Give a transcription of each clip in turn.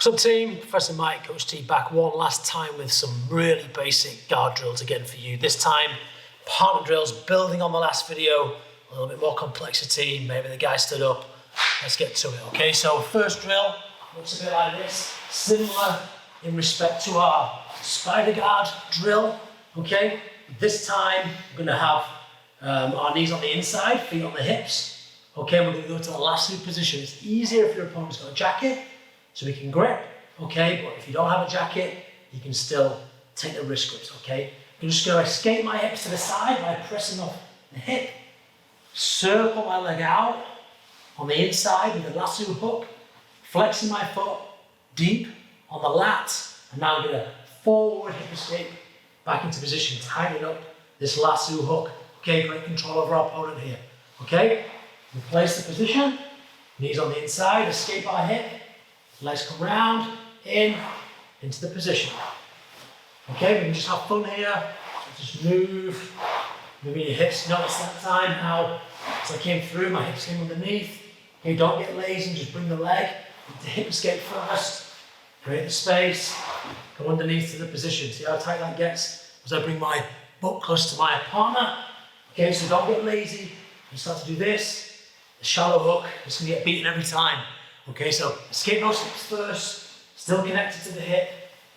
What's up team, Professor Mike, Coach T back one last time with some really basic guard drills again for you. This time, partner drills, building on the last video, a little bit more complexity, maybe the guy stood up. Let's get to it, okay? So first drill looks a bit like this, similar in respect to our spider guard drill, okay? This time, we're gonna have our knees on the inside, feet on the hips, okay? We're gonna go to the lasso position. It's easier if your opponent's got a jacket, so we can grip, okay? But if you don't have a jacket, you can still take the wrist grips, okay? I'm just gonna escape my hips to the side by pressing off the hip, circle my leg out on the inside with a lasso hook, flexing my foot deep on the lat, and now I'm gonna forward hip escape back into position, tightening up this lasso hook. Okay, great control over our opponent here, okay? Replace the position, knees on the inside, escape our hip, legs come round, into the position. Okay, we can just have fun here. Just move, moving your hips. Notice that time how, as I came through, my hips came underneath. Okay, don't get lazy and just bring the leg into hip escape first. Create the space, go underneath to the position. See how tight that gets as I bring my butt close to my partner. Okay, so don't get lazy. You start to do this, the shallow hook. It's going to get beaten every time. Okay, so escape those hips first, still connected to the hip,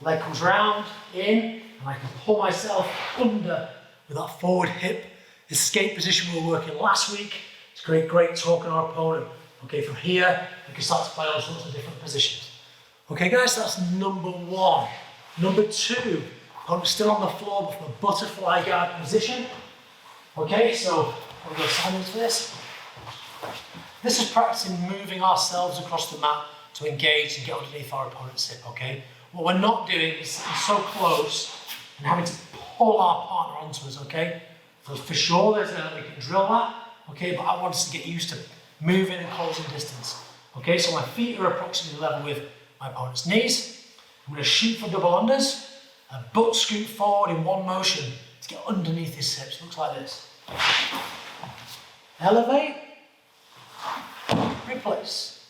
leg comes round, in, and I can pull myself under with that forward hip escape position we were working last week. It's great torque on our opponent. Okay, from here, we can start to play all sorts of different positions. Okay guys, that's number one. Number two, opponent's still on the floor but from a butterfly guard position. Okay, so we'll go sideways for this. This is practicing moving ourselves across the mat to engage and get underneath our opponent's hip, okay? What we're not doing is sitting so close and having to pull our partner onto us, okay? For sure, we can drill that, okay? But I want us to get used to moving and closing distance. Okay, so my feet are approximately level with my opponent's knees. I'm going to shoot for double unders, a butt scoot forward in one motion to get underneath his hips. Looks like this. Elevate. Replace.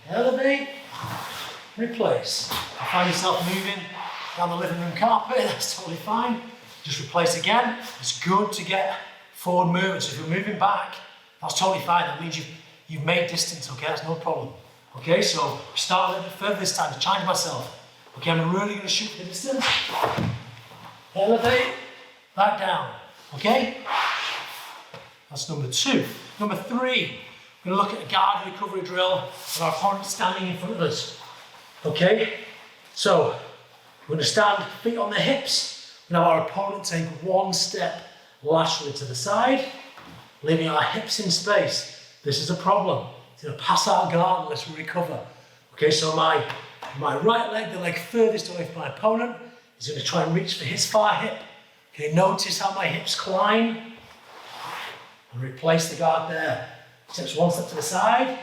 Elevate, replace. You find yourself moving down the living room carpet, that's totally fine. Just replace again. It's good to get forward movement. So if you're moving back, that's totally fine. That means you've made distance, okay? That's no problem. Okay, so start a little bit further this time to challenge myself. Okay, I'm really going to shoot for the distance. Elevate, back down. Okay? That's number two. Number three, we're going to look at a guard recovery drill with our opponent standing in front of us. Okay? So, we're going to stand, feet on the hips. Now our opponent take one step laterally to the side, leaving our hips in space. This is a problem. It's going to pass our guard unless we recover. Okay, so my right leg, the leg furthest away from my opponent, is going to try and reach for his far hip. Okay, notice how my hips climb. And replace the guard there. Steps one step to the side,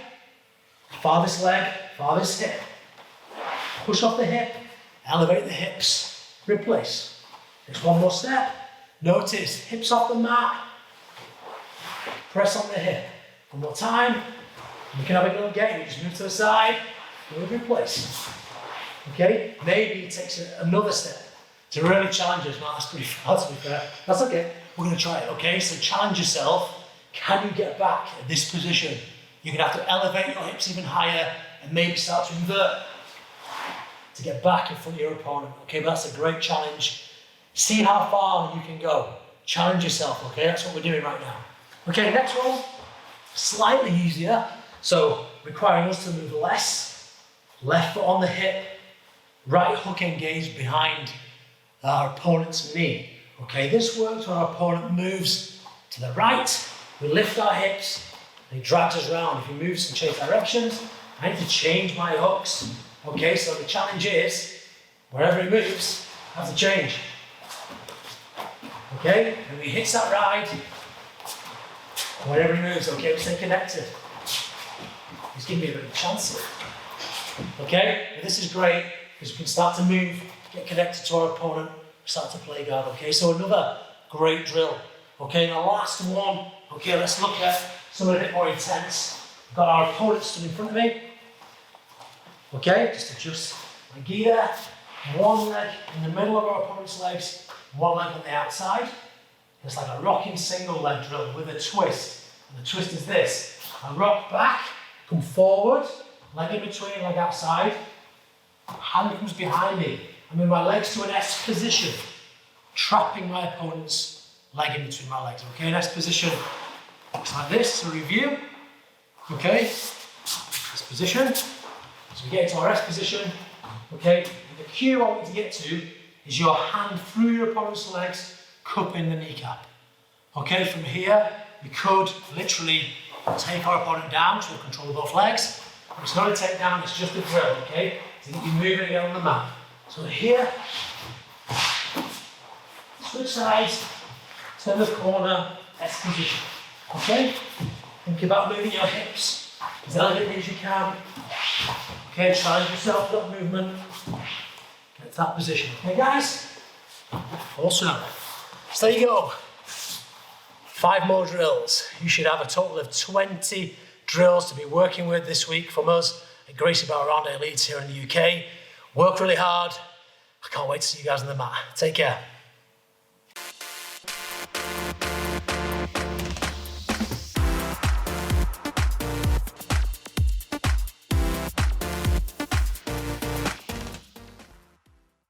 farthest leg, farthest hip. Push off the hip, elevate the hips, replace. Next one more step. Notice, hips off the mat, press on the hip. One more time. You can have a little game, you just move to the side, move, replace. Okay, maybe it takes another step to really challenge us. Well, that's pretty far to be fair. That's okay, we're going to try it, okay? So challenge yourself. Can you get back at this position? You're going to have to elevate your hips even higher and maybe start to invert to get back in front of your opponent. Okay, but that's a great challenge. See how far you can go. Challenge yourself, okay? That's what we're doing right now. Okay, next one, slightly easier. So, requiring us to move less. Left foot on the hip, right hook engaged behind our opponent's knee. Okay, this works when our opponent moves to the right. We lift our hips, and he drags us around. If he moves and change directions, I need to change my hooks. Okay, so the challenge is, wherever he moves, I have to change. Okay, and he hits that ride, wherever he moves, okay, we stay connected. He's giving me a bit of a chance here. Okay, but this is great, because we can start to move, get connected to our opponent, start to play guard. Okay, so another great drill. Okay, and the last one. Okay, let's look at something a bit more intense. I've got our opponent stood in front of me. Okay, just adjust my gi there. One leg in the middle of our opponent's legs, one leg on the outside. It's like a rocking single leg drill with a twist. And the twist is this. I rock back, come forward, leg in between, leg outside. Hand comes behind me. I move my legs to an S position, trapping my opponent's leg in between my legs. Okay, an S position looks like this, to review. Okay, S position. So we get into our S position. Okay, and the cue I want you to get to is your hand through your opponent's legs, cupping the kneecap. Okay, from here, we could literally take our opponent down so we control both legs. But it's not a takedown, it's just a drill, okay? To get you moving again on the mat. So here, switch sides, turn the corner, S position. Okay? Think about moving your hips as elegantly as you can. Okay, challenge yourself with that movement. Get to that position. Okay, guys? Awesome. So there you go. 5 more drills. You should have a total of 20 drills to be working with this week from us at Gracie Balronde Leeds here in the UK. Work really hard. I can't wait to see you guys on the mat. Take care.